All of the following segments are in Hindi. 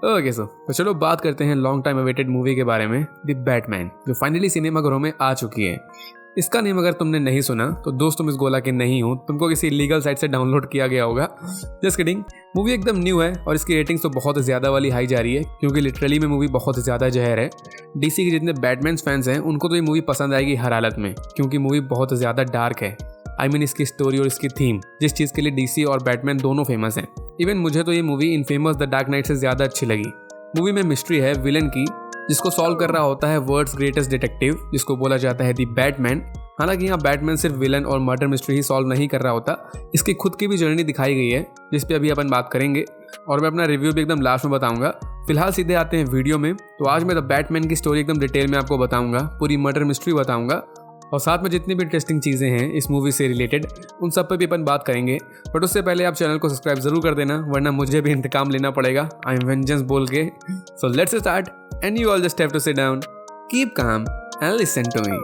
ओके तो चलो बात करते हैं लॉन्ग टाइम अवेटेड मूवी के बारे में, द बैटमैन, जो फाइनली सिनेमाघरों में आ चुकी है। इसका नेम अगर तुमने नहीं सुना तो दोस्त तुम इस गोला के नहीं हो, तुमको किसी लीगल साइट से डाउनलोड किया गया होगा। जस्ट किडिंग, मूवी एकदम न्यू है और इसकी रेटिंग्स तो बहुत ज़्यादा वाली हाई जा रही है क्योंकि लिटरली में मूवी बहुत ज़्यादा जहर है। डीसी के जितने बैटमैन फैंस हैं उनको तो ये मूवी पसंद आएगी हर हालत में, क्योंकि मूवी बहुत ज़्यादा डार्क है। I mean, इसकी स्टोरी और इसकी थीम, जिस चीज़ के लिए डीसी और बैटमैन दोनों फेमस हैं। इवन मुझे तो ये movie infamous the dark night से ज़्यादा अच्छी लगी। मूवी में मिस्ट्री है विलन की, जिसको सॉल्व कर रहा होता है वर्ल्ड्स ग्रेटेस्ट डिटेक्टिव, जिसको बोला जाता है दी बैटमैन। हालांकि यहाँ बैटमैन सिर्फ विलन और मर्डर मिस्ट्री ही सॉल्व नहीं कर रहा होता, इसकी खुद की भी जर्नी दिखाई गई है, जिस पे अभी अपन बात करेंगे और मैं अपना रिव्यू भी एकदम लास्ट में बताऊंगा। फिलहाल सीधे आते हैं वीडियो में। तो आज मैं द बैटमैन की स्टोरी एकदम डिटेल में आपको बताऊंगा, पूरी मर्डर मिस्ट्री बताऊंगा और साथ में जितनी भी इंटरेस्टिंग चीज़ें हैं इस मूवी से रिलेटेड उन सब पे भी अपन बात करेंगे। बट उससे पहले आप चैनल को सब्सक्राइब जरूर कर देना, वरना मुझे भी इंतकाम लेना पड़ेगा आई एम वेंजेंस बोल के। So let's start and you all just have to sit down, keep calm and listen to me.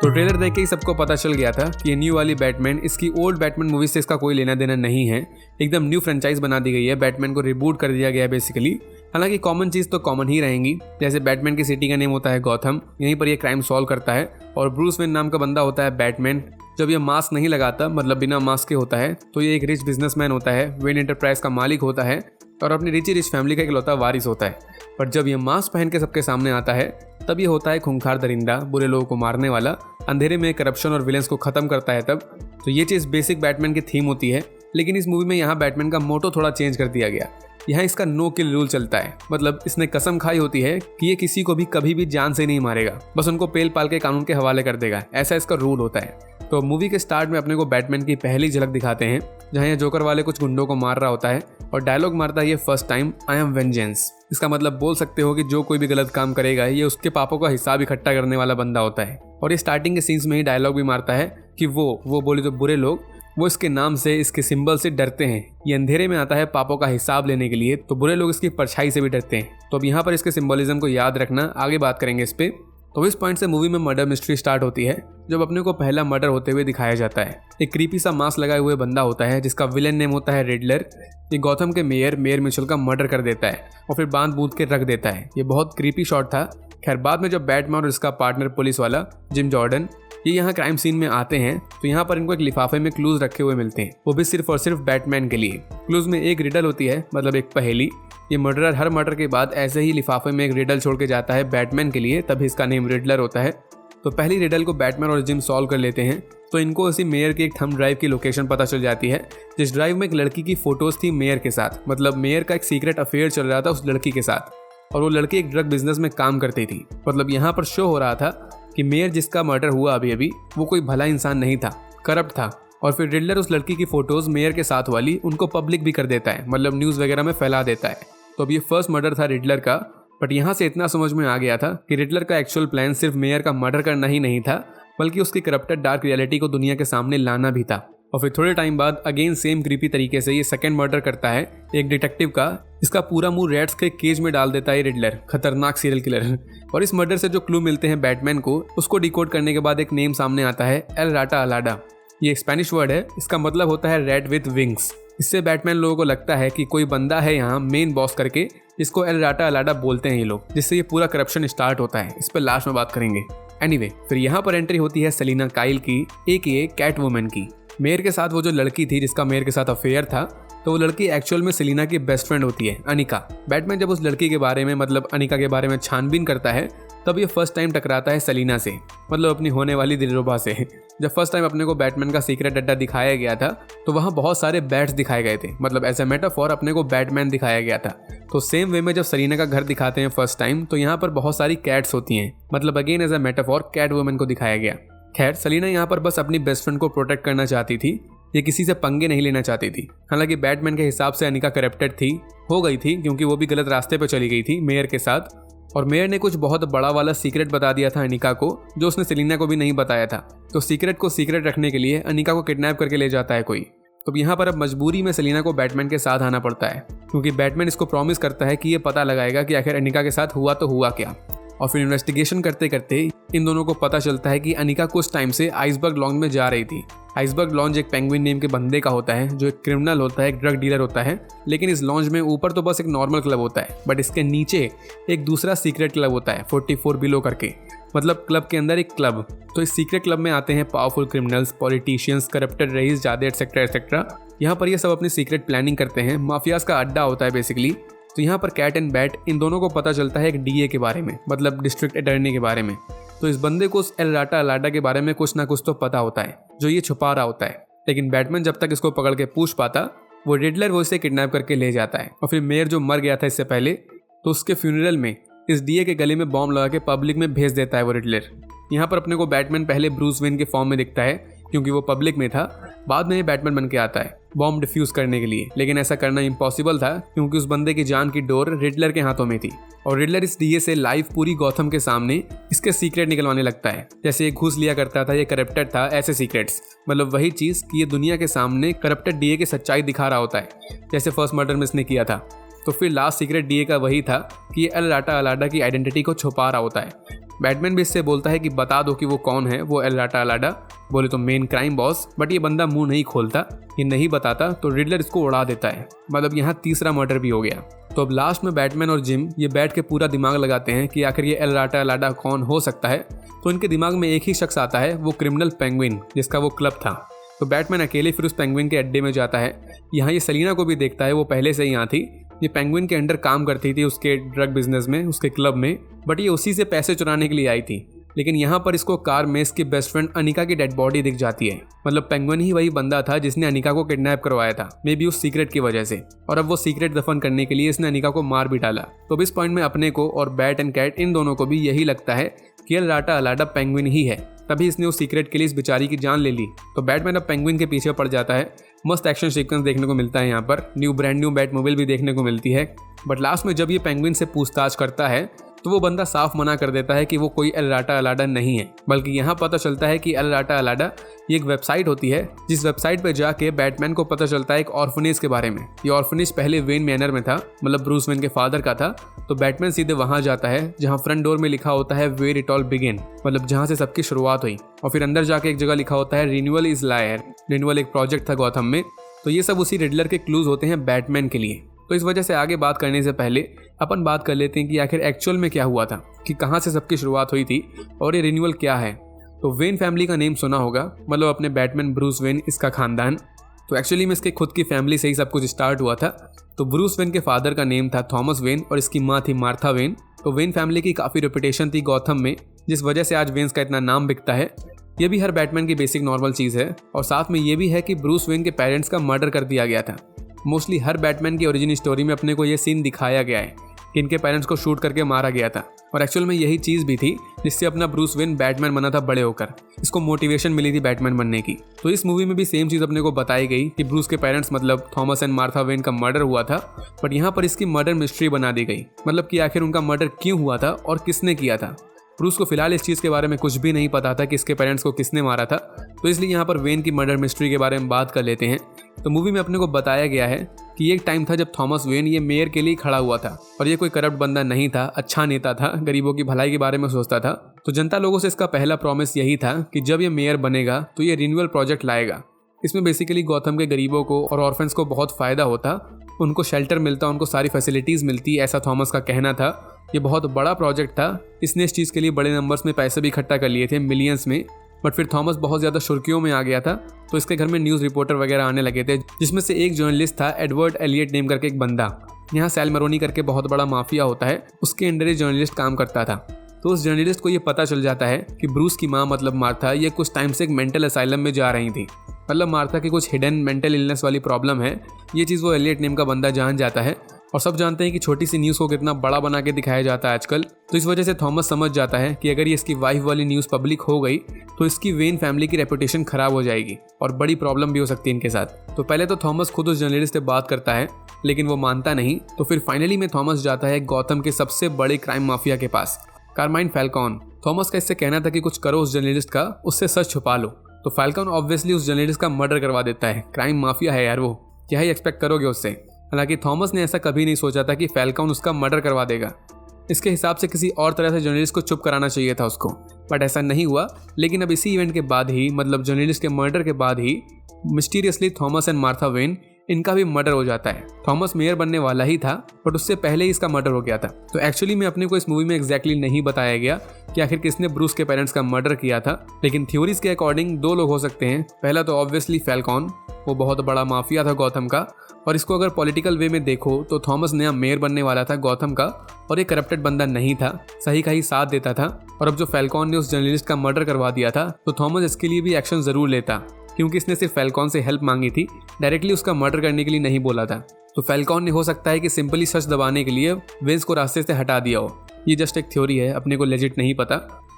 तो ट्रेलर देख के ही सबको पता चल गया था कि ये न्यू वाली बैटमैन इसकी ओल्ड बैटमैन मूवी से इसका कोई लेना देना नहीं है। एकदम न्यू फ्रेंचाइज बना दी गई है, बैटमैन को रिबूट कर दिया गया है बेसिकली। हालांकि कॉमन चीज़ तो कॉमन ही रहेंगी, जैसे बैटमैन की सिटी का नेम होता है गॉथम, यहीं पर ये क्राइम सॉल्व करता है और ब्रूस वेन नाम का बंदा होता है बैटमैन। जब ये मास्क नहीं लगाता, मतलब बिना मास्क के होता है, तो ये एक रिच बिजनेसमैन होता है, वेन एंटरप्राइज का मालिक होता है और अपनी रिच फैमिली का इकलौता वारिस होता है। पर जब ये मास्क पहन के सबके सामने आता है तब ये होता है खूंखार दरिंदा, बुरे लोगों को मारने वाला, अंधेरे में करप्शन और विलेंस को खत्म करता है तब। तो ये चीज़ बेसिक बैटमैन की थीम होती है, लेकिन इस मूवी में यहाँ बैटमैन का मोटो थोड़ा चेंज कर दिया गया। यहाँ इसका नो किल रूल चलता है, मतलब इसने कसम खाई होती है कि ये किसी को भी कभी भी जान से नहीं मारेगा, बस उनको पेल पाल के कानून के हवाले कर देगा, ऐसा इसका रूल होता है। तो मूवी के स्टार्ट में अपने को बैटमैन की पहली झलक दिखाते हैं, जहाँ ये जोकर वाले कुछ गुंडों को मार रहा होता है और डायलॉग मारता है ये first time, I am vengeance. इसका मतलब बोल सकते हो कि जो कोई भी गलत काम करेगा ये उसके पापों का हिसाब इकट्ठा करने वाला बंदा होता है। और ये स्टार्टिंग के सीन्स में ही डायलॉग भी मारता है कि वो बोले तो बुरे लोग, वो इसके नाम से, इसके सिंबल से डरते हैं। ये अंधेरे में आता है पापों का हिसाब लेने के लिए, तो बुरे लोग इसकी परछाई से भी डरते हैं। तो अब यहाँ पर इसके सिंबलिज्म को याद रखना, आगे बात करेंगे इस पे। तो इस पॉइंट से मूवी में मर्डर मिस्ट्री स्टार्ट होती है, जब अपने को पहला मर्डर होते हुए दिखाया जाता है। एक क्रीपी सा मास्क लगाए हुए बंदा होता है जिसका विलेन नेम होता है रिडलर। ये गौथम के मेयर मिचेल का मर्डर कर देता है और फिर बांध बूंद के रख देता है। ये बहुत क्रीपी शॉट था। खैर बाद में जब बैटमैन और इसका पार्टनर पुलिस वाला जिम जॉर्डन ये यहाँ क्राइम सीन में आते हैं, तो यहाँ पर इनको एक लिफाफे में क्लूज रखे हुए मिलते हैं, वो भी सिर्फ और सिर्फ बैटमैन के लिए। क्लूज में एक रिडल होती है, मतलब एक पहेली। ये मर्डरर हर मर्डर के बाद ऐसे ही लिफाफे में एक रिडल छोड़ के जाता है बैटमैन के लिए, तभी इसका नेम रिडलर होता है। तो पहली रिडल को बैटमैन और जिम सॉल्व कर लेते हैं, तो इनको उसी मेयर की एक थंब ड्राइव की लोकेशन पता चल जाती है, जिस ड्राइव में एक लड़की की फोटोज थी मेयर के साथ। मतलब मेयर का एक सीक्रेट अफेयर चल रहा था उस लड़की के साथ और वो लड़की एक ड्रग बिजनेस में काम करती थी। मतलब यहाँ पर शो हो रहा था कि मेयर जिसका मर्डर हुआ अभी वो कोई भला इंसान नहीं था, करप्ट था। और फिर रिडलर उस लड़की की फोटोज मेयर के साथ वाली उनको पब्लिक भी कर देता है, मतलब न्यूज़ वगैरह में फैला देता है। तो अब ये फर्स्ट मर्डर था रिडलर का, बट यहाँ से इतना समझ में आ गया था कि रिडलर का एक्चुअल प्लान सिर्फ मेयर का मर्डर करना ही नहीं था, बल्कि उसकी करप्टेड डार्क रियलिटी को दुनिया के सामने लाना भी था। और फिर थोड़े टाइम बाद अगेन सेम क्रीपी तरीके से ये सेकंड मर्डर करता है एक डिटेक्टिव का। इसका पूरा मुंह रैट्स के केज में डाल देता है रिडलर, खतरनाक सीरियल किलर। और इस मर्डर से जो क्लू मिलते हैं बैटमैन को, उसको डिकोड करने के बाद एक नेम सामने आता है, एल राटा अलाडा। ये एक स्पेनिश वर्ड है, इसका मतलब होता है रैट विथ विंग्स। इससे बैटमैन लोगों को लगता है कि कोई बंदा है यहाँ मेन बॉस करके, जिसको एल राटा अलाडा बोलते हैं ये लोग, जिससे ये पूरा करप्शन स्टार्ट होता है। इस पर लास्ट में बात करेंगे। एनीवे, फिर यहाँ पर एंट्री होती है सेलिना काइल की, AKA कैट वुमन की। मेयर के साथ वो जो लड़की थी जिसका मेयर के साथ अफेयर था, तो वो लड़की एक्चुअल में सेलिना की बेस्ट फ्रेंड होती है, अनिका। बैटमैन जब उस लड़की के बारे में, मतलब अनिका के बारे में छानबीन करता है, तब ये फर्स्ट टाइम टकराता है सेलिना से, मतलब अपनी होने वाली दिलरुबा से। जब फर्स्ट टाइम अपने को बैटमैन का सीक्रेट अड्डा दिखाया गया था, तो वहाँ बहुत सारे बैट्स दिखाए गए थे, मतलब एज ए मेटाफॉर अपने को बैटमैन दिखाया गया था। तो सेम वे में जब सेलिना का घर दिखाते हैं फर्स्ट टाइम, तो यहाँ पर बहुत सारी कैट्स होती हैं, मतलब again as a metaphor cat woman को दिखाया गया। खैर सेलिना यहाँ पर बस अपनी बेस्ट फ्रेंड को प्रोटेक्ट करना चाहती थी, ये किसी से पंगे नहीं लेना चाहती थी। हालांकि बैटमैन के हिसाब से अनिका करप्टेड हो गई थी, क्योंकि वो भी गलत रास्ते पर चली गई थी मेयर के साथ, और मेयर ने कुछ बहुत बड़ा वाला सीक्रेट बता दिया था अनिका को, जो उसने सेलिना को भी नहीं बताया था। तो सीक्रेट को सीक्रेट रखने के लिए अनिका को किडनैप करके ले जाता है कोई। तो यहाँ पर अब मजबूरी में सेलिना को बैटमैन के साथ आना पड़ता है, क्योंकि बैटमैन इसको प्रॉमिस करता है कि ये पता लगाएगा कि आखिर अनिका के साथ हुआ तो हुआ क्या। और फिर इन्वेस्टिगेशन करते करते इन दोनों को पता चलता है कि अनिका कुछ टाइम से आइसबर्ग लॉन्ज में जा रही थी। आइसबर्ग लॉन्ज एक पेंगुइन नेम के बंदे का होता है जो एक क्रिमिनल होता है, एक ड्रग डीलर होता है। लेकिन इस लॉन्ज में ऊपर तो बस एक नॉर्मल क्लब होता है, बट इसके नीचे एक दूसरा सीक्रेट क्लब होता है 44 बिलो करके, मतलब क्लब के अंदर एक क्लब। तो इस सीक्रेट क्लब में आते हैं powerful criminals, politicians, corrupted rice, जादे एटसेट्रा एटसेट्रा। यहाँ पर ये सब अपनी सीक्रेट प्लानिंग करते हैं। माफियाज का अड्डा होता है बेसिकली। तो यहाँ पर कैट एंड बैट इन दोनों को पता चलता है एक डीए के बारे में, मतलब डिस्ट्रिक्ट अटॉर्नी के बारे में। तो इस बंदे को उस एल राटा अलाडा के बारे में कुछ ना कुछ तो पता होता है जो ये छुपा रहा होता है। लेकिन बैटमैन जब तक इसको पकड़ के पूछ पाता, वो रिडलर वो इसे किडनैप करके ले जाता है। और फिर मेयर जो मर गया था इससे पहले, तो उसके फ्यूनरल में इस डीए के गले में बॉम्ब लगा के पब्लिक में भेज देता है वो रिडलर। यहाँ पर अपने को बैटमैन पहले ब्रूस वेन के फॉर्म में दिखता है क्योंकि वो पब्लिक में था। बाद में ये बैटमैन बन के आता है बॉम्ब डिफ्यूज करने के लिए, लेकिन ऐसा करना इम्पॉसिबल था क्योंकि उस बंदे की जान की डोर रिडलर के हाथों में थी। और रिडलर इस डीए से लाइव पूरी गॉथम के सामने इसके सीक्रेट निकलवाने लगता है। जैसे ये घूस लिया करता था, ये करप्टेड था, ऐसे सीक्रेट्स, मतलब वही चीज़ कि ये दुनिया के सामने करप्टेड डीए की सच्चाई दिखा रहा होता है, जैसे फर्स्ट मर्डर में इसने किया था। तो फिर लास्ट सीक्रेट डीए का वही था कि ये एल राटा अलाडा की आइडेंटिटी को छुपा रहा होता है। बैटमैन भी इससे बोलता है कि बता दो कि वो कौन है, वो एल राटा अलाडा, बोले तो मेन क्राइम बॉस। बट ये बंदा मुंह नहीं खोलता, ये नहीं बताता, तो रिडलर इसको उड़ा देता है। मतलब यहाँ तीसरा मर्डर भी हो गया। तो अब लास्ट में बैटमैन और जिम ये बैठ के पूरा दिमाग लगाते हैं कि आखिर ये एल राटा अलाडा कौन हो सकता है। तो इनके दिमाग में एक ही शख्स आता है, वो क्रिमिनल पेंगुइन जिसका वो क्लब था। तो बैटमैन अकेले फिर उस पेंगुइन के अड्डे में जाता है। यहाँ ये सलीना को भी देखता है, वो पहले से ही यहाँ थी। ये पेंगुइन के अंडर काम करती थी उसके ड्रग बिजनेस में, उसके क्लब में, बट ये उसी से पैसे चुराने के लिए आई थी। लेकिन यहाँ पर इसको कार में इसकी बेस्ट फ्रेंड अनिका की डेड बॉडी दिख जाती है। मतलब पेंगुइन ही वही बंदा था जिसने अनिका को किडनैप करवाया था, मे बी उस सीक्रेट की वजह से। और अब वो सीक्रेट दफन करने के लिए इसने अनिका को मार भी डाला। तो इस पॉइंट में अपने को और बैट एंड कैट इन दोनों को भी यही लगता है कि एल राटा अलाडा पेंगुइन ही है, तभी इसने उस सीक्रेट के लिए इस बेचारी की जान ले ली। तो बैटमैन अब पेंगुइन के पीछे पड़ जाता है। मस्त एक्शन सीक्वेंस देखने को मिलता है यहाँ पर, ब्रांड न्यू बैटमोबाइल भी देखने को मिलती है। बट लास्ट में जब ये पेंगुइन से पूछताछ करता है तो वो बंदा साफ मना कर देता है कि वो कोई एल राटा अलाडा नहीं है, बल्कि यहाँ पता चलता है कि एल राटा अलाडा ये एक वेबसाइट होती है, जिस वेबसाइट पे जाके बैटमैन को पता चलता है एक ऑर्फनेज के बारे में। ये ऑर्फनेज पहले वेन मैनर में था, मतलब ब्रूस वेन के फादर का था। तो बैटमैन सीधे वहाँ जाता है जहाँ फ्रंट डोर में लिखा होता है वेयर इट ऑल बिगिन, मतलब जहाँ से सबकी शुरुआत हुई। और फिर अंदर जाके एक जगह लिखा होता है रिन्यूअल इज लायर। रिन्यूअल एक प्रोजेक्ट था गॉथम में। तो ये सब उसी रिडलर के क्लूज होते हैं बैटमैन के लिए। तो इस वजह से आगे बात करने से पहले अपन बात कर लेते हैं कि आखिर एक्चुअल में क्या हुआ था, कि कहाँ से सबकी शुरुआत हुई थी और ये रिन्यूअल क्या है। तो वेन फैमिली का नेम सुना होगा, मतलब अपने बैटमैन ब्रूस वेन, इसका खानदान। तो एक्चुअली में इसके खुद की फैमिली से ही सब कुछ स्टार्ट हुआ था। तो ब्रूस वेन के फादर का नेम था थॉमस वेन और इसकी माँ थी मार्था वेन। तो वेन फैमिली की काफ़ी रेपुटेशन थी गॉथम में, जिस वजह से आज वेन्स का इतना नाम बिकता है। ये भी हर बैटमैन की बेसिक नॉर्मल चीज़ है। और साथ में ये भी है कि ब्रूस वेन के पेरेंट्स का मर्डर कर दिया गया था। मोस्टली हर बैटमैन की ओरिजिन स्टोरी में अपने को ये सीन दिखाया गया है कि इनके पेरेंट्स को शूट करके मारा गया था। और एक्चुअल में यही चीज़ भी थी जिससे अपना ब्रूस वेन बैटमैन बना था बड़े होकर, इसको मोटिवेशन मिली थी बैटमैन बनने की। तो इस मूवी में भी सेम चीज़ अपने को बताई गई कि ब्रूस के पेरेंट्स मतलब थॉमस एंड मार्था वेन का मर्डर हुआ था। बट यहाँ पर इसकी मर्डर मिस्ट्री बना दी गई, मतलब कि आखिर उनका मर्डर क्यों हुआ था और किसने किया था। ब्रूस को फिलहाल इस चीज़ के बारे में कुछ भी नहीं पता था कि इसके पेरेंट्स को किसने मारा था। तो इसलिए यहाँ पर वेन की मर्डर मिस्ट्री के बारे में बात कर लेते हैं। तो मूवी में अपने को बताया गया है कि एक टाइम था जब थॉमस वेन ये मेयर के लिए खड़ा हुआ था और ये कोई करप्ट बंदा नहीं था, अच्छा नेता था, गरीबों की भलाई के बारे में सोचता था। तो जनता लोगों से इसका पहला प्रॉमिस यही था कि जब ये मेयर बनेगा तो ये रिन्यूअल प्रोजेक्ट लाएगा। इसमें बेसिकली गौथम के गरीबों को और ऑर्फेंस को बहुत फ़ायदा होता, उनको शेल्टर मिलता, उनको सारी फैसिलिटीज़ मिलती, ऐसा थॉमस का कहना था। ये बहुत बड़ा प्रोजेक्ट था, इसने इस चीज़ के लिए बड़े नंबर्स में पैसे भी इकट्ठा कर लिए थे, मिलियंस में। बट फिर थॉमस बहुत ज़्यादा सुर्खियों में आ गया था, तो इसके घर में न्यूज़ रिपोर्टर वगैरह आने लगे थे, जिसमें से एक जर्नलिस्ट था एडवर्ड एलियट नेम करके एक बंदा। यहाँ सैल मरोनी करके बहुत बड़ा माफिया होता है, उसके अंडर ये जर्नलिस्ट काम करता था। तो उस जर्नलिस्ट को ये पता चल जाता है कि ब्रूस की माँ मतलब मार्था ये कुछ टाइम से एक मेंटल असाइलम में जा रही थी। मतलब मार्था की कुछ हिडन मेंटल इलनेस वाली प्रॉब्लम है। ये चीज़ वो एलियट नेम का बंदा जान जाता है। और सब जानते हैं कि छोटी सी न्यूज़ को कितना बड़ा बना के दिखाया जाता है आजकल। तो इस वजह से थॉमस समझ जाता है कि अगर ये इसकी वाइफ वाली न्यूज़ पब्लिक हो गई तो इसकी वेन फैमिली की रेपुटेशन खराब हो जाएगी और बड़ी प्रॉब्लम भी हो सकती है इनके साथ। तो पहले तो थॉमस खुद उस जर्नलिस्ट से बात करता है, लेकिन वो मानता नहीं। तो फिर फाइनली में थॉमस जाता है गॉथम के सबसे बड़े क्राइम माफिया के पास, कारमाइन फैल्कॉन। थॉमस का इससे कहना था कि कुछ करो उस जर्नलिस्ट का, उससे सच छुपा लो। तो फैल्कॉन ऑब्वियसली उस जर्नलिस्ट का मर्डर करवा देता है। क्राइम माफिया है यार, वो क्या ही एक्सपेक्ट करोगे उससे। हालांकि थॉमस ने ऐसा कभी नहीं सोचा था कि फैल्कॉन उसका मर्डर करवा देगा। इसके हिसाब से किसी और तरह से जर्नलिस्ट को चुप कराना चाहिए था उसको, बट ऐसा नहीं हुआ। लेकिन अब इसी इवेंट के बाद ही, मतलब जर्नलिस्ट के मर्डर के बाद ही, mysteriously Thomas and Martha Wayne इनका भी मर्डर हो जाता है। थॉमस मेयर बनने वाला ही था, बट उससे पहले ही इसका मर्डर हो गया था। तो एक्चुअली में अपने को इस मूवी में एग्जैक्टली नहीं बताया गया कि आखिर किसने ब्रूस के पेरेंट्स का मर्डर किया था, लेकिन थ्योरीज के अकॉर्डिंग दो लोग हो सकते हैं। पहला तो ऑब्वियसली फैल्कॉन, वो बहुत बड़ा माफिया था गॉथम का, और इसको अगर पॉलिटिकल वे में देखो तो थॉमस नया मेयर बनने वाला था गॉथम का, और एक करप्टेड बंदा नहीं था, सही का ही साथ देता था। और अब जो फैल्कॉन ने उस जर्नलिस्ट का मर्डर करवा दिया था, तो थॉमस इसके लिए भी एक्शन जरूर लेता, क्योंकि इसने सिर्फ फैल्कॉन से हेल्प मांगी थी, डायरेक्टली उसका मर्डर करने के लिए नहीं बोला था। तो फैल्कॉन ने हो सकता है कि सिंपली सच दबाने के लिए वेंस को रास्ते से हटा दिया हो। ये जस्ट एक थ्योरी है, अपने को लेजिट नहीं पता।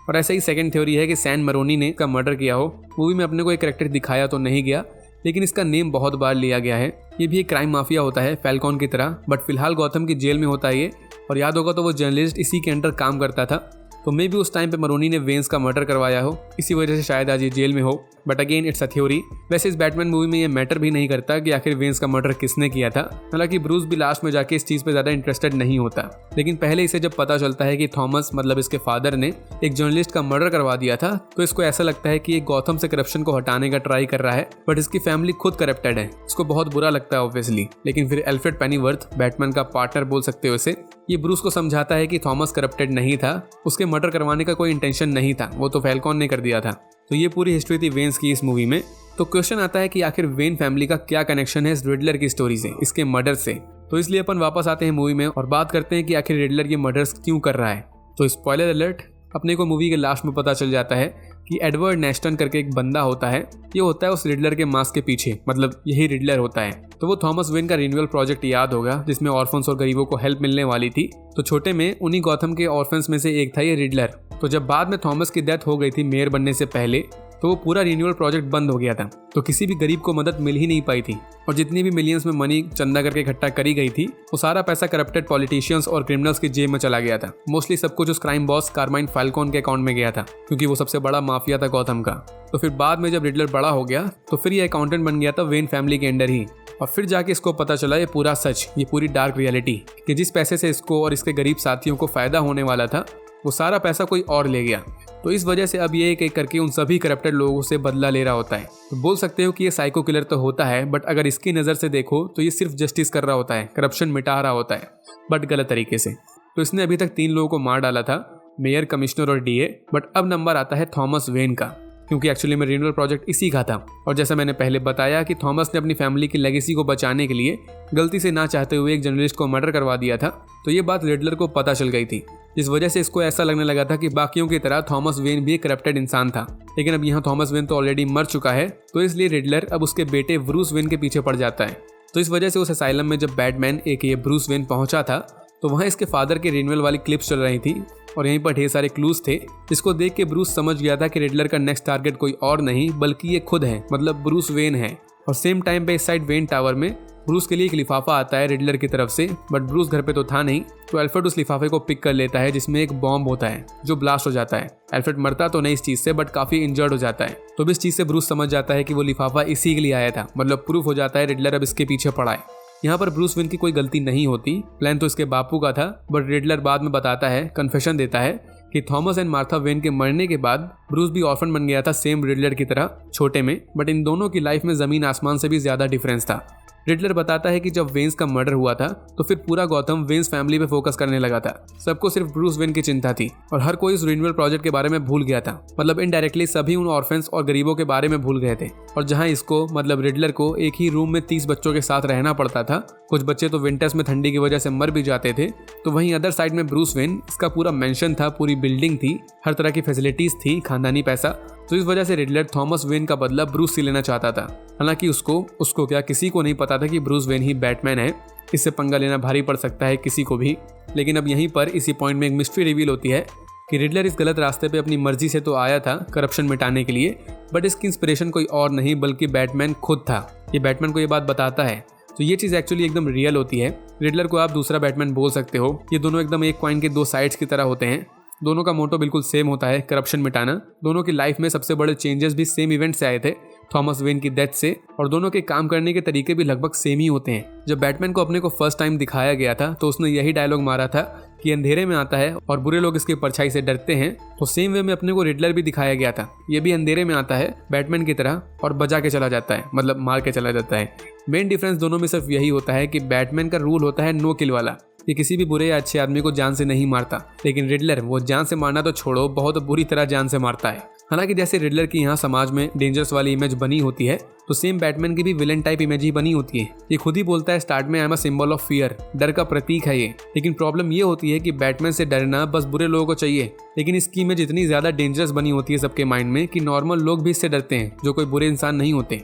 और ऐसा ही सेकंड थ्योरी है कि सैन मरोनी ने का मर्डर किया हो। मूवी में अपने को एक कैरेक्टर दिखाया तो नहीं गया, लेकिन इसका नेम बहुत बार लिया गया है। ये भी एक क्राइम माफिया होता है फैल्कॉन की तरह, बट फिलहाल गॉथम की जेल में होता है ये। और याद होगा तो वो जर्नलिस्ट इसी के अंडर काम करता था, तो मे भी उस टाइम पे मरोनी ने वेंस का मर्डर करवाया हो, इसी वजह से शायद आज ये जेल में हो। But again it's a theory. वैसे इस बैटमैन मूवी में ये मैटर भी नहीं करता कि आखिर वेंस का मर्डर किसने किया था। हालांकि ब्रूस भी लास्ट में जाके इस चीज पे ज्यादा इंटरेस्टेड नहीं होता, लेकिन पहले इसे जब पता चलता है कि थॉमस मतलब इसके फादर ने एक जर्नलिस्ट का मर्डर करवा दिया था, तो इसको ऐसा लगता है कि ये गॉथम से करप्शन को हटाने का ट्राई कर रहा है, बट इसकी फैमिली खुद करप्टेड है। इसको बहुत बुरा लगता है ऑब्वियसली। लेकिन फिर एल्फ्रेड पेनीवर्थ, बैटमैन का पार्टनर बोल सकते हो इसे, ये ब्रूस को समझाता है कि थॉमस करप्टेड नहीं था, उसके मर्डर करवाने का कोई इंटेंशन नहीं था, वो तो फैल्कॉन ने कर दिया था। तो ये पूरी हिस्ट्री थी वेन्स की इस मूवी में। तो क्वेश्चन आता है कि आखिर वेन फैमिली का क्या कनेक्शन है इस रिडलर की स्टोरी से, इसके मर्डर से। तो इसलिए अपन वापस आते हैं मूवी में और बात करते हैं कि आखिर रिडलर ये मर्डर्स क्यों कर रहा है। तो स्पॉइलर अलर्ट, अपने को मूवी के लास्ट में पता चल जाता है कि एडवर्ड नेस्टन करके एक बंदा होता है, ये होता है उस रिडलर के मास्क के पीछे, मतलब यही रिडलर होता है। तो वो थॉमस वेन का रिन्यूअल प्रोजेक्ट याद होगा, जिसमें ऑर्फन्स और गरीबों को हेल्प मिलने वाली थी। तो छोटे में उन्हीं गॉथम के ऑर्फन्स में से एक था ये रिडलर। तो जब बाद में थॉमस की डेथ हो गई थी मेयर बनने से पहले, तो वो पूरा रिन्यूअल प्रोजेक्ट बंद हो गया था। तो किसी भी गरीब को मदद मिल ही नहीं पाई थी, और जितनी भी मिलियंस में मनी चंदा करके इकट्ठा करी गई थी, वो सारा पैसा करप्टेड पॉलिटिशियंस और क्रिमिनल्स की जेब में चला गया था। मोस्टली सब कुछ उस क्राइम बॉस कार्माइन फैल्कॉन के अकाउंट में गया था, क्योंकि वो सबसे बड़ा माफिया था गॉथम का। तो फिर बाद में जब रिडलर बड़ा हो गया, तो फिर ये अकाउंटेंट बन गया था वेन फैमिली के अंडर ही। और फिर जाके इसको पता चला ये पूरा सच, ये पूरी डार्क रियलिटी, कि जिस पैसे से इसको और इसके गरीब साथियों को फायदा होने वाला था, वो सारा पैसा कोई और ले गया। तो इस वजह से अब ये एक एक करके उन सभी करप्टेड लोगों से बदला ले रहा होता है। तो बोल सकते हो कि ये साइको किलर तो होता है, बट अगर इसकी नज़र से देखो तो ये सिर्फ जस्टिस कर रहा होता है, करप्शन मिटा रहा होता है, बट गलत तरीके से। तो इसने अभी तक 3 लोगों को मार डाला था, मेयर, कमिश्नर और डीए। बट अब नंबर आता है थॉमस वेन का, क्योंकि एक्चुअली में रिन्यूअल प्रोजेक्ट इसी का था। और जैसा मैंने पहले बताया कि थॉमस ने अपनी फैमिली की लेगेसी को बचाने के लिए गलती से ना चाहते हुए एक जर्नलिस्ट को मर्डर करवा दिया था। तो ये बात रिडलर को पता चल गई थी, जिस वजह से इसको ऐसा लगने लगा था कि बाकियों की तरह थॉमस वेन भी एक करप्टेड इंसान था। लेकिन अब यहाँ थॉमस वेन तो ऑलरेडी मर चुका है, तो इसलिए रिडलर अब उसके बेटे ब्रूस वेन के पीछे पड़ जाता है। तो इस वजह से उस असाइलम में जब बैटमैन एक ब्रूस वेन पहुंचा था, तो वहाँ इसके फादर के रिन्यूअल वाली क्लिप्स चल रही थी, और यहीं पर ढेर सारे क्लूज थे, जिसको देख के ब्रूस समझ गया था कि रिडलर का नेक्स्ट टारगेट कोई और नहीं बल्कि ये खुद है, मतलब ब्रूस वेन है। और सेम टाइम पे इस साइड वेन टावर में ब्रूस के लिए एक लिफाफा आता है रिडलर की तरफ से, बट ब्रूस घर पे तो था नहीं। तो एल्फ्रेड उस लिफाफे को पिक कर लेता है, जिसमें एक बॉम्ब होता है जो ब्लास्ट हो जाता है। एल्फ्रेड मरता तो नहीं इस चीज से, बट काफी इंजर्ड हो जाता है। तो इस चीज से ब्रूस समझ जाता है कि वो लिफाफा इसी के लिए आया था, मतलब प्रूफ हो जाता है रिडलर अब इसके पीछे पड़ा है। यहाँ पर ब्रूस वेन की कोई गलती नहीं होती, प्लान तो इसके बापू का था। बट रिडलर बाद में बताता है, कन्फेशन देता है कि थॉमस एंड मार्था वेन के मरने के बाद ब्रूस भी ऑर्फन बन गया था, सेम रिडलर की तरह, छोटे में। बट इन दोनों की लाइफ में जमीन आसमान से भी ज्यादा डिफरेंस था। रिडलर बताता है कि जब वेन्स का मर्डर हुआ था, तो फिर पूरा गॉथम वेन्स फैमिली पे फोकस करने लगा था। सबको सिर्फ ब्रूस वेन की चिंता थी, और हर कोई उस रिन्यूअल प्रोजेक्ट के बारे में भूल गया था। मतलब इनडायरेक्टली सभी उन ऑर्फन्स और गरीबों के बारे में भूल गए थे। और जहां इसको, मतलब रिडलर को, एक ही रूम में 30 बच्चों के साथ रहना पड़ता था, कुछ बच्चे तो विंटर्स में ठंडी की वजह से मर भी जाते थे, तो वहीं अदर साइड में ब्रूस वेन, इसका पूरा मेंशन था, पूरी बिल्डिंग थी, हर तरह की फैसिलिटीज थी, खानदानी पैसा। तो इस वजह से रिडलर थॉमस वेन का बदला ब्रूस से लेना चाहता था। हालांकि उसको क्या, किसी को नहीं पता था कि ब्रूस वेन ही बैटमैन है। इससे पंगा लेना भारी पड़ सकता है किसी को भी। लेकिन अब यहीं पर इसी पॉइंट में एक मिस्ट्री रिवील होती है कि रिडलर इस गलत रास्ते पे अपनी मर्जी से तो आया था करप्शन मिटाने के लिए, बट इसकी इंस्पिरेशन कोई और नहीं बल्कि बैटमैन खुद था। ये बैटमैन को ये बात बताता है। तो ये चीज़ एक्चुअली एकदम रियल होती है। रिडलर को आप दूसरा बैटमैन बोल सकते हो। ये दोनों एकदम एक कॉइन के 2 साइड्स की तरह होते हैं। दोनों का मोटो बिल्कुल सेम होता है, करप्शन मिटाना। दोनों की लाइफ में सबसे बड़े चेंजेस भी सेम इवेंट से आए थे, थॉमस वेन की डेथ से, और दोनों के काम करने के तरीके भी लगभग सेम ही होते हैं। जब बैटमैन को अपने को फर्स्ट टाइम दिखाया गया था तो उसने यही डायलॉग मारा था कि अंधेरे में आता है और बुरे लोग इसकी परछाई से डरते हैं। तो सेम वे में अपने को रिडलर भी दिखाया गया था, ये भी अंधेरे में आता है बैटमैन की तरह और बजा के चला जाता है, मतलब मार के चला जाता है। मेन डिफरेंस दोनों में सिर्फ यही होता है कि बैटमैन का रूल होता है नो किल वाला, ये किसी भी बुरे या अच्छे आदमी को जान से नहीं मारता, लेकिन रिडलर वो जान से मारना तो छोड़ो, बहुत बुरी तरह जान से मारता है। हालांकि जैसे रिडलर की यहाँ समाज में डेंजरस वाली इमेज बनी होती है, तो सेम बैटमैन की भी विलन टाइप इमेज ही बनी होती है। ये खुद ही बोलता है स्टार्ट में, I am a symbol of fear, डर का प्रतीक है ये। लेकिन प्रॉब्लम ये होती है कि बैटमैन से डरना बस बुरे लोगों को चाहिए, लेकिन इसकी इमेज इतनी ज्यादा डेंजरस बनी होती है सबके माइंड में कि नॉर्मल लोग भी इससे डरते हैं जो कोई बुरे इंसान नहीं होते।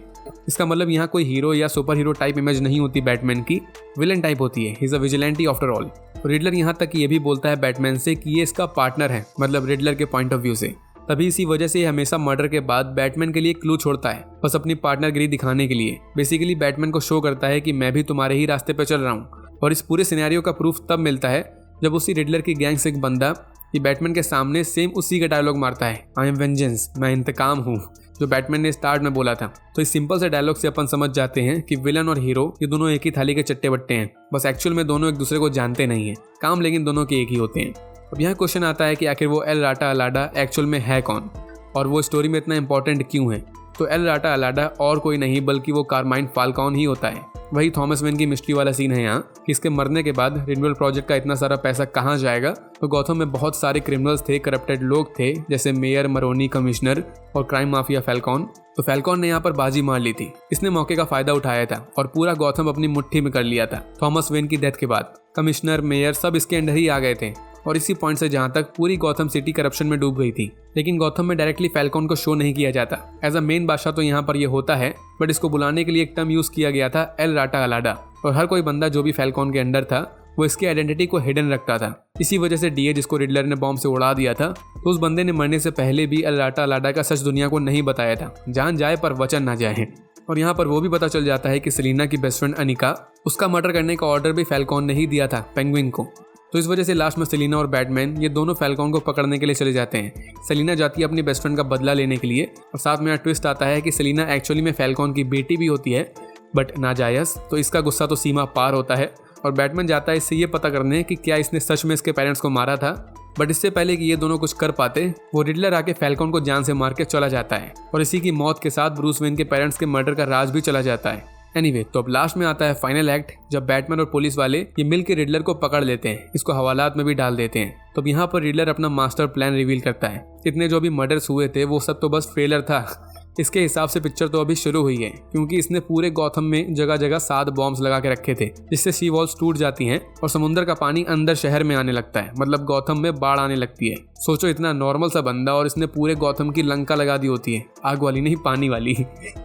इसका मतलब यहाँ कोई हीरो या सुपर हीरो टाइप इमेज नहीं होती बैटमैन की, विलन टाइप होती है। He is a vigilante after all. Riddler यहाँ तक ये भी बोलता है बैटमैन से कि ये इसका पार्टनर है, मतलब रिडलर के पॉइंट ऑफ व्यू से। तभी इसी वजह से हमेशा मर्डर के बाद बैटमैन के लिए क्लू छोड़ता है, बस अपनी पार्टनरगिरी दिखाने के लिए। बेसिकली बैटमैन को शो करता है कि मैं भी तुम्हारे ही रास्ते पे चल रहा हूँ। और इस पूरे सिनेरियो का प्रूफ तब मिलता है जब उसी रिडलर की गैंग से एक बंदा ये बैटमैन के सामने सेम उसी का डायलॉग मारता है, आई एम वेंजेंस, मैं इंतकाम हूँ, जो बैटमैन ने स्टार्ट में बोला था। तो इस सिंपल से डायलॉग से अपन समझ जाते हैं कि विलन और हीरो ये दोनों एक ही थाली के चट्टे बट्टे हैं, बस एक्चुअल में दोनों एक दूसरे को जानते नहीं है, काम लेकिन दोनों के एक ही होते हैं। अब यहाँ क्वेश्चन आता है कि आखिर वो एल राटा अलाडा एक्चुअल में है कौन और वो स्टोरी में इतना इंपॉर्टेंट क्यों है। तो एल राटा अलाडा और कोई नहीं बल्कि वो कारमाइन फाल्कॉन ही होता है। वही थॉमस वेन की मिस्ट्री वाला सीन है यहाँ कि इसके मरने के बाद रिन्यूअल प्रोजेक्ट का इतना सारा पैसा कहाँ जाएगा। तो गॉथम में बहुत सारे क्रिमिनल्स थे, करप्टेड लोग थे, जैसे मेयर, मरोनी, कमिश्नर और क्राइम माफिया फैल्कॉन। तो फैल्कॉन ने यहाँ पर बाजी मार ली थी, इसने मौके का फायदा उठाया था और पूरा गॉथम अपनी मुट्ठी में कर लिया था। थॉमस वेन की डेथ के बाद कमिश्नर, मेयर सब इसके अंडर ही आ गए थे और इसी पॉइंट से जहाँ तक पूरी गॉथम सिटी करप्शन में डूब गई थी। लेकिन गॉथम में डायरेक्टली फैल्कॉन को शो नहीं किया जाता एज अ मेन बादशाह, तो यहाँ पर ये होता है, बट इसको बुलाने के लिए एक टर्म यूज किया गया था, एल राटा अलाडा। और हर कोई बंदा जो भी फैल्कॉन के अंडर था वो इसकी आइडेंटिटी को हिडन रखता था। इसी वजह से डीए जिसको रिडलर ने बॉम्ब से उड़ा दिया था, तो उस बंदे ने मरने से पहले भी एल राटा अलाडा का सच दुनिया को नहीं बताया था, जान जाए पर वचन ना जाए। और यहाँ पर वो भी पता चल जाता है कि सेलिना की बेस्ट फ्रेंड अनिका, उसका मर्डर करने का ऑर्डर भी फैल्कॉन ने ही दिया था पेंगुइन को। तो इस वजह से लास्ट में सेलिना और बैटमैन ये दोनों फैल्कॉन को पकड़ने के लिए चले जाते हैं। सेलिना जाती है अपनी बेस्ट फ्रेंड का बदला लेने के लिए और साथ में ट्विस्ट आता है कि सेलिना एक्चुअली में फैल्कॉन की बेटी भी होती है, बट नाजायज। तो इसका गुस्सा तो सीमा पार होता है और बैटमैन जाता है इससे ये पता करने कि क्या इसने सच में इसके पेरेंट्स को मारा था। बट इससे पहले कि ये दोनों कुछ कर पाते, वो रिडलर आके फैल्कॉन को जान से मार के चला जाता है और इसी की मौत के साथ ब्रूस वेन के पेरेंट्स के मर्डर का राज भी चला जाता है। एनीवे, तो अब लास्ट में आता है फाइनल एक्ट, जब बैटमैन और पुलिस वाले ये मिल के रिडलर को पकड़ लेते हैं, इसको हवालात में भी डाल देते हैं। तो अब यहाँ पर रिडलर अपना मास्टर प्लान रिवील करता है। इतने जो भी मर्डर्स हुए थे वो सब तो बस ट्रेलर था, इसके हिसाब से पिक्चर तो अभी शुरू हुई है, क्योंकि इसने पूरे गॉथम में जगह जगह 7 बॉम्ब्स लगा के रखे थे, जिससे सी वॉल्स टूट जाती हैं और समुद्र का पानी अंदर शहर में आने लगता है, मतलब गॉथम में बाढ़ आने लगती है। सोचो, इतना नॉर्मल सा बंदा और इसने पूरे गॉथम की लंका लगा दी होती है, आग वाली नहीं पानी वाली।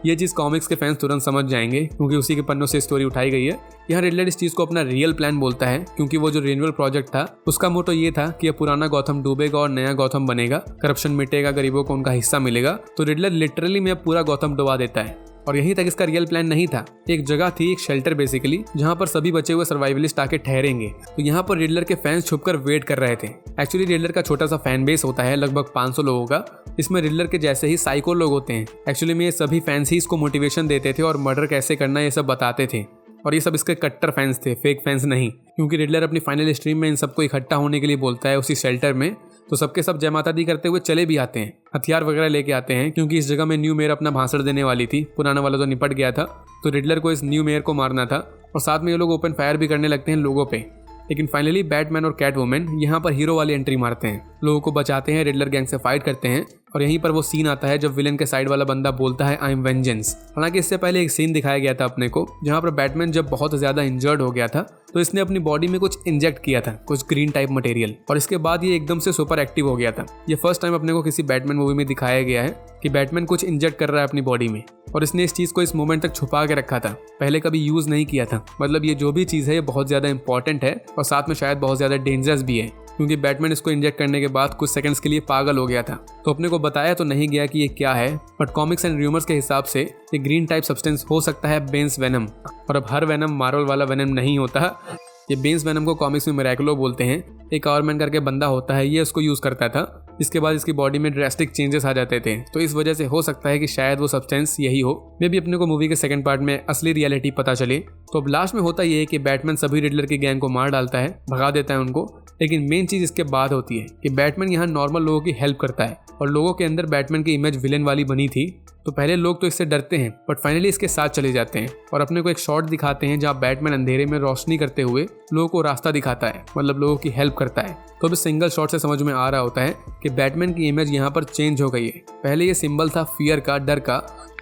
ये चीज कॉमिक्स के फैंस तुरंत समझ जाएंगे क्योंकि उसी के पन्नों से स्टोरी उठाई गई है। यहाँ रिडलर इस चीज को अपना रियल प्लान बोलता है, क्योंकि वो जो रिन्यूअल प्रोजेक्ट था उसका मोटो ये था कि अब पुराना गॉथम डूबेगा और नया गॉथम बनेगा, करप्शन मिटेगा, गरीबों को उनका हिस्सा मिलेगा। तो रिडलर लिटरली में पूरा गॉथम डुबा देता है। और यहीं तक इसका रियल प्लान नहीं था। एक जगह थी, एक शेल्टर बेसिकली, जहां पर सभी बचे हुए सर्वाइवलिस्ट आके ठहरेंगे। तो यहाँ पर रिडलर के फैंस छुपकर वेट कर रहे थे। एक्चुअली रिडलर का छोटा सा फैन बेस होता है, लगभग 500 लोगों का। इसमें रिडलर के जैसे ही साइको लोग होते हैं। एक्चुअली में ये सभी फैंस ही इसको मोटिवेशन देते थे और मर्डर कैसे करना ये सब बताते थे। और ये सब इसके कट्टर फैंस थे, फेक फैंस नहीं, क्योंकि रिडलर अपनी फाइनल स्ट्रीम में इन सबको इकट्ठा होने के लिए बोलता है उसी शेल्टर में। तो सबके सब जय माता दी करते हुए चले भी आते हैं, हथियार वगैरह लेके आते हैं, क्योंकि इस जगह में न्यू मेयर अपना भाषण देने वाली थी, पुराना वाला तो निपट गया था। तो रिडलर को इस न्यू मेयर को मारना था और साथ में ये लोग ओपन फायर भी करने लगते हैं लोगों पे। लेकिन फाइनली बैटमैन और कैटवुमन यहाँ पर हीरो वाली एंट्री मारते हैं, लोगों को बचाते हैं, रिडलर गैंग से फाइट करते हैं। और यहीं पर वो सीन आता है जब विलन के साइड वाला बंदा बोलता है आई एम वेंजेंस। हालांकि इससे पहले एक सीन दिखाया गया था अपने को, जहाँ पर बैटमैन जब बहुत ज्यादा इंजर्ड हो गया था तो इसने अपनी बॉडी में कुछ इंजेक्ट किया था, कुछ ग्रीन टाइप मटेरियल, और इसके बाद ये एकदम से सुपर एक्टिव हो गया था। ये फर्स्ट टाइम अपने को किसी बैटमैन मूवी में दिखाया गया है कि बैटमैन कुछ इंजेक्ट कर रहा है अपनी बॉडी में, और इसने इस चीज को इस मोमेंट तक छुपा के रखा था, पहले कभी यूज नहीं किया था। मतलब ये जो भी चीज है ये बहुत ज्यादा इंपॉर्टेंट है और साथ में शायद बहुत ज्यादा डेंजरस भी है, क्योंकि बैटमैन इसको इंजेक्ट करने के बाद कुछ सेकंड्स के लिए पागल हो गया था। तो अपने को बताया तो नहीं गया कि ये क्या है, बट कॉमिक्स एंड र्यूमर्स के हिसाब से ये ग्रीन टाइप सब्सटेंस हो सकता है बेन्स वेनम। और अब हर वेनम मार्वल वाला वेनम नहीं होता, ये बेन्स वेनम को कॉमिक्स में मिरेक्लो बोलते हैं। एक आयरन मैन करके बंदा होता है, ये उसको यूज करता था। जिसके बाद इसकी बॉडी में ड्रास्टिक चेंजेस आ जाते थे। तो इस वजह से हो सकता है कि शायद वो सब्सटेंस यही हो। मे भी अपने को मूवी के सेकंड पार्ट में असली रियलिटी पता चले। तो अब लास्ट में होता ये है कि बैटमैन सभी रिडलर की गैंग को मार डालता है, भगा देता है उनको। लेकिन मेन चीज इसके बाद होती है कि बैटमैन यहाँ नॉर्मल लोगों की हेल्प करता है और लोगों के अंदर बैटमैन की इमेज विलेन वाली बनी थी। तो पहले लोग तो इससे डरते हैं बट फाइनली इसके साथ चले जाते हैं और अपने को एक शॉट दिखाते हैं जहाँ बैटमैन अंधेरे में रोशनी करते हुए लोगों को रास्ता दिखाता है, मतलब लोगों की हेल्प करता है। तो अब इस सिंगल शॉट से समझ में आ रहा होता है कि बैटमैन की इमेज यहाँ पर चेंज हो गई है। पहले ये सिंबल था फियर का, डर का,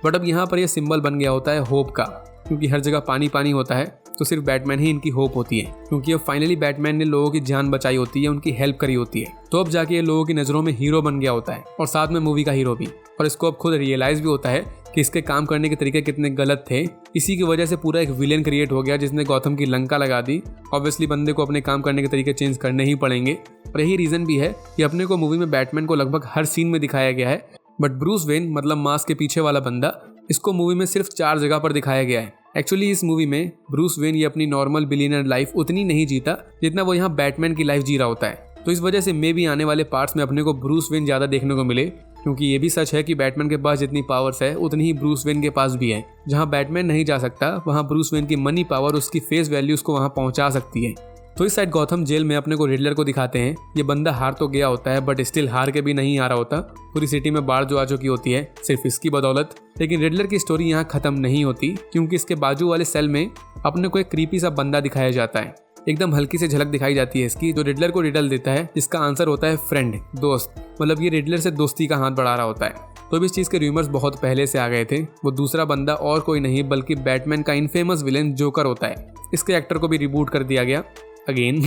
बट अब यहाँ पर यह सिंबल बन गया होता है होप का। क्योंकि हर जगह पानी पानी होता है तो सिर्फ बैटमैन ही इनकी होप होती है, क्योंकि अब फाइनली बैटमैन ने लोगों की जान बचाई होती है, उनकी हेल्प करी होती है। तो अब जाके ये लोगों की नज़रों में हीरो बन गया होता है और साथ में मूवी का हीरो भी। और इसको अब खुद रियलाइज भी होता है कि इसके काम करने के तरीके कितने गलत थे। इसी की वजह से पूरा एक विलेन क्रिएट हो गया जिसने गौथम की लंका लगा दी। ऑब्वियसली बंदे को अपने काम करने के तरीके चेंज करने ही पड़ेंगे और यही रीज़न भी है कि अपने को मूवी में बैटमैन को लगभग हर सीन में दिखाया गया है, बट ब्रूस वेन मतलब मास्क के पीछे वाला बंदा, इसको मूवी में सिर्फ 4 जगह पर दिखाया गया है। एक्चुअली इस मूवी में ब्रूस वेन ये अपनी नॉर्मल बिलियनर लाइफ उतनी नहीं जीता जितना वो यहाँ बैटमैन की लाइफ जी रहा होता है। तो इस वजह से मे भी आने वाले पार्ट्स में अपने को ब्रूस वेन ज़्यादा देखने को मिले, क्योंकि ये भी सच है कि बैटमैन के पास जितनी पावर्स है उतनी ही ब्रूस वेन के पास भी है। जहाँ बैटमैन नहीं जा सकता वहाँ ब्रूस वेन की मनी पावर, उसकी फेस वैल्यू उसको वहाँ पहुँचा सकती है। तो इस साइड गौथम जेल में अपने को रिडलर को दिखाते हैं। ये बंदा हार तो गया होता है बट स्टिल हार के भी नहीं आ रहा होता। पूरी सिटी में बाढ़ जो आ चुकी होती है सिर्फ इसकी बदौलत। लेकिन रिडलर की स्टोरी यहाँ खत्म नहीं होती, क्योंकि इसके बाजू वाले सेल में अपने को एक क्रीपी सा बंदा दिखाया जाता है। एकदम हल्की से झलक दिखाई जाती है इसकी, जो रिडलर को रिडल देता है, जिसका आंसर होता है फ्रेंड, दोस्त। मतलब ये रिडलर से दोस्ती का हाथ बढ़ा रहा होता है। तो इस चीज़ के रूमर्स बहुत पहले से आ गए थे। वो दूसरा बंदा और कोई नहीं बल्कि बैटमैन का इनफेमस विलेन जोकर होता है। इसके एक्टर को भी रिबूट कर दिया गया। अगेन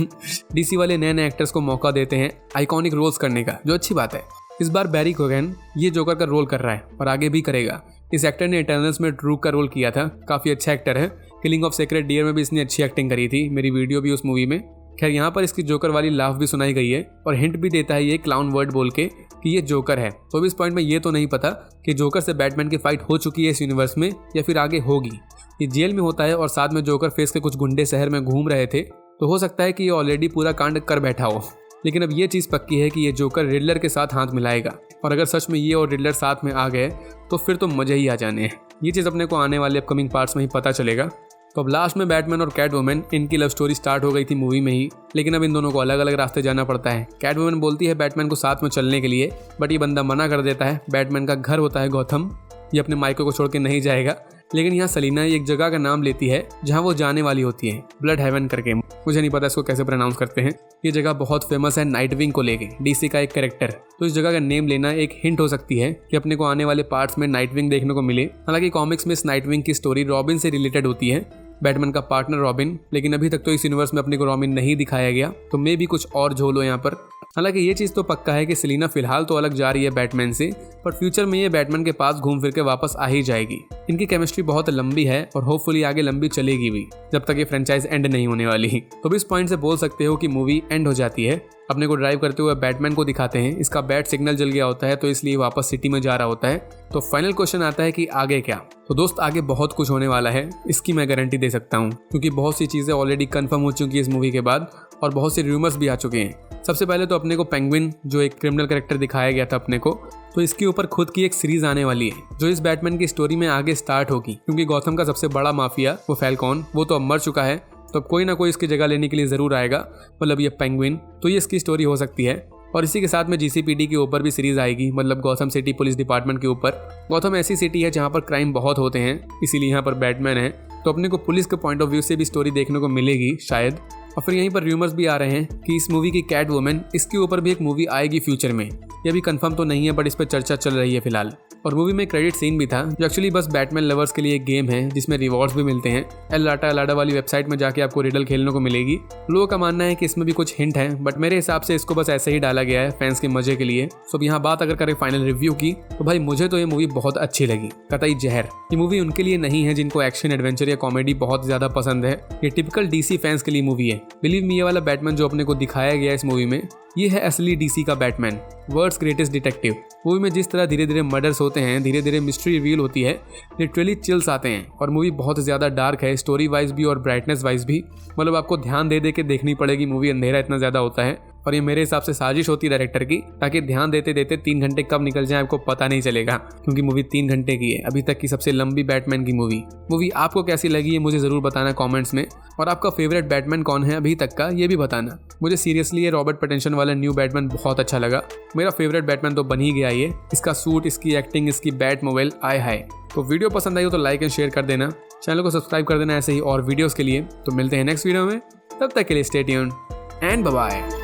डीसी वाले नए नए एक्टर्स को मौका देते हैं आइकॉनिक रोल्स करने का, जो अच्छी बात है। इस बार बैरी कोगन ये जोकर का रोल कर रहा है और आगे भी करेगा। इस एक्टर ने इटर्नल्स में ड्रूक का रोल किया था, काफ़ी अच्छा एक्टर है। किलिंग ऑफ सेक्रेट डियर में भी इसने अच्छी एक्टिंग करी थी, मेरी वीडियो भी उस मूवी में। खैर यहाँ पर इसकी जोकर वाली लाफ भी सुनाई गई है और हिंट भी देता है ये क्लाउन वर्ड बोल के कि ये जोकर है। तो इस पॉइंट में ये तो नहीं पता कि जोकर से बैटमैन की फाइट हो चुकी है इस यूनिवर्स में या फिर आगे होगी। ये जेल में होता है और साथ में जोकर फेस के कुछ गुंडे शहर में घूम रहे थे, तो हो सकता है कि ये ऑलरेडी पूरा कांड कर बैठा हो। लेकिन अब ये चीज़ पक्की है कि ये जोकर रिडलर के साथ हाथ मिलाएगा, और अगर सच में ये और रिडलर साथ में आ गए तो फिर तो मजे ही आ जाने हैं। ये चीज़ अपने को आने वाले अपकमिंग पार्ट्स में ही पता चलेगा। तो अब लास्ट में बैटमैन और कैटवुमन, इनकी लव स्टोरी स्टार्ट हो गई थी मूवी में ही, लेकिन अब इन दोनों को अलग अलग रास्ते जाना पड़ता है। कैटवुमन बोलती है बैटमैन को साथ में चलने के लिए, बट ये बंदा मना कर देता है। बैटमैन का घर होता है गौथम, ये अपने माइको को छोड़ के नहीं जाएगा। लेकिन यहाँ सलीना एक जगह का नाम लेती है जहाँ वो जाने वाली होती है, ब्लड हेवन करके। मुझे नहीं पता इसको कैसे प्रोनाउंस करते हैं। ये जगह बहुत फेमस है नाइटविंग को लेके, डीसी का एक कैरेक्टर। तो इस जगह का नेम लेना एक हिंट हो सकती है कि अपने को आने वाले पार्ट्स में नाइटविंग देखने को मिले। हालांकि कॉमिक्स में इस नाइटविंग की स्टोरी रॉबिन से रिलेटेड होती है, बैटमैन का पार्टनर रॉबिन। लेकिन अभी तक तो इस यूनिवर्स में अपने को रॉबिन नहीं दिखाया गया, तो मे भी कुछ और झोल हो यहाँ पर। हालांकि ये चीज़ तो पक्का है कि सेलिना फिलहाल तो अलग जा रही है बैटमैन से, पर फ्यूचर में ये बैटमैन के पास घूम फिर के वापस आ ही जाएगी। इनकी केमिस्ट्री बहुत लंबी है और होपफुली आगे लंबी चलेगी भी, जब तक ये फ्रेंचाइज एंड नहीं होने वाली। तो इस पॉइंट से बोल सकते हो कि मूवी एंड हो जाती है। अपने को ड्राइव करते हुए बैटमैन को दिखाते हैं, इसका बैट सिग्नल जल गया होता है तो इसलिए वापस सिटी में जा रहा होता है। तो फाइनल क्वेश्चन आता है कि आगे क्या। तो दोस्त आगे बहुत कुछ होने वाला है, इसकी मैं गारंटी दे सकता हूँ, क्योंकि बहुत सी चीज़ें ऑलरेडी कंफर्म हो चुकी है इस मूवी के बाद और बहुत से रूमर्स भी आ चुके हैं। सबसे पहले तो अपने को पेंगुइन, जो एक क्रिमिनल कैरेक्टर दिखाया गया था अपने को, तो इसके ऊपर खुद की एक सीरीज आने वाली है जो इस बैटमैन की स्टोरी में आगे स्टार्ट होगी। क्योंकि गौथम का सबसे बड़ा माफिया वो फैल्कॉन, वो तो अब मर चुका है, तो अब कोई ना कोई इसकी जगह लेने के लिए ज़रूर आएगा, मतलब ये पेंगुइन। तो ये इसकी स्टोरी हो सकती है। और इसी के साथ में जीसीपीडी के ऊपर भी सीरीज आएगी, मतलब गौथम सिटी पुलिस डिपार्टमेंट के ऊपर। गौथम ऐसी सिटी है जहाँ पर क्राइम बहुत होते हैं, इसीलिए यहाँ पर बैटमैन है, तो अपने को पुलिस के पॉइंट ऑफ व्यू से भी स्टोरी देखने को मिलेगी शायद। और फिर यहीं पर र्यूमर्स भी आ रहे हैं कि इस मूवी की कैटवुमन, इसके ऊपर भी एक मूवी आएगी फ्यूचर में। ये भी कंफर्म तो नहीं है बट इस पर चर्चा चल रही है फिलहाल। और मूवी में क्रेडिट सीन भी था, जो एक्चुअली बस बैटमैन लवर्स के लिए एक गेम है जिसमें रिवॉर्ड्स भी मिलते हैं। एलाटा वाली वेबसाइट में जाके आपको रिडल खेलने को मिलेगी। लोगों का मानना है कि इसमें भी कुछ हिंट है, बट मेरे हिसाब से इसको बस ऐसे ही डाला गया है फैंस के मजे के लिए। तो यहाँ बात अगर करें फाइनल रिव्यू की, तो भाई मुझे तो ये मूवी बहुत अच्छी लगी, कतई जहर। ये मूवी उनके लिए नहीं है जिनको एक्शन, एडवेंचर या कॉमेडी बहुत ज्यादा पसंद है। ये टिपिकल डीसी फैंस के लिए मूवी है। बिलीव मी, ये वाला बैटमैन जो अपने को दिखाया गया इस मूवी में, ये है असली डीसी का Batman, world's greatest detective. Movie में जिस तरह धीरे धीरे मर्डर्स होते हैं, धीरे धीरे मिस्ट्री रिवील होती है, लिटरली चिल्स आते हैं। और मूवी बहुत ज़्यादा डार्क है, स्टोरी वाइज भी और ब्राइटनेस वाइज भी। मतलब आपको ध्यान दे के देखनी पड़ेगी मूवी, अंधेरा इतना ज़्यादा होता है। और ये मेरे हिसाब से साजिश होती है डायरेक्टर की, ताकि ध्यान देते देते 3 घंटे कब निकल जाए आपको पता नहीं चलेगा, क्योंकि मूवी 3 घंटे की है, अभी तक की सबसे लंबी बैटमैन की मूवी आपको कैसी लगी है मुझे जरूर बताना कॉमेंट्स में, और आपका फेवरेट बैटमैन कौन है अभी तक का ये भी बताना। मुझे सीरियसली ये रॉबर्ट पैटिंसन वाला न्यू बैटमैन बहुत अच्छा लगा, मेरा फेवरेट बैटमैन तो बन ही गया ये, इसका सूट, इसकी एक्टिंग, इसकी बैटमोबाइल, आय हाय। तो वीडियो पसंद आई हो तो लाइक एंड शेयर कर देना, चैनल को सब्सक्राइब कर देना ऐसे ही और वीडियोस के लिए। तो मिलते हैं नेक्स्ट वीडियो में, तब तक के लिए stay tuned and bye bye.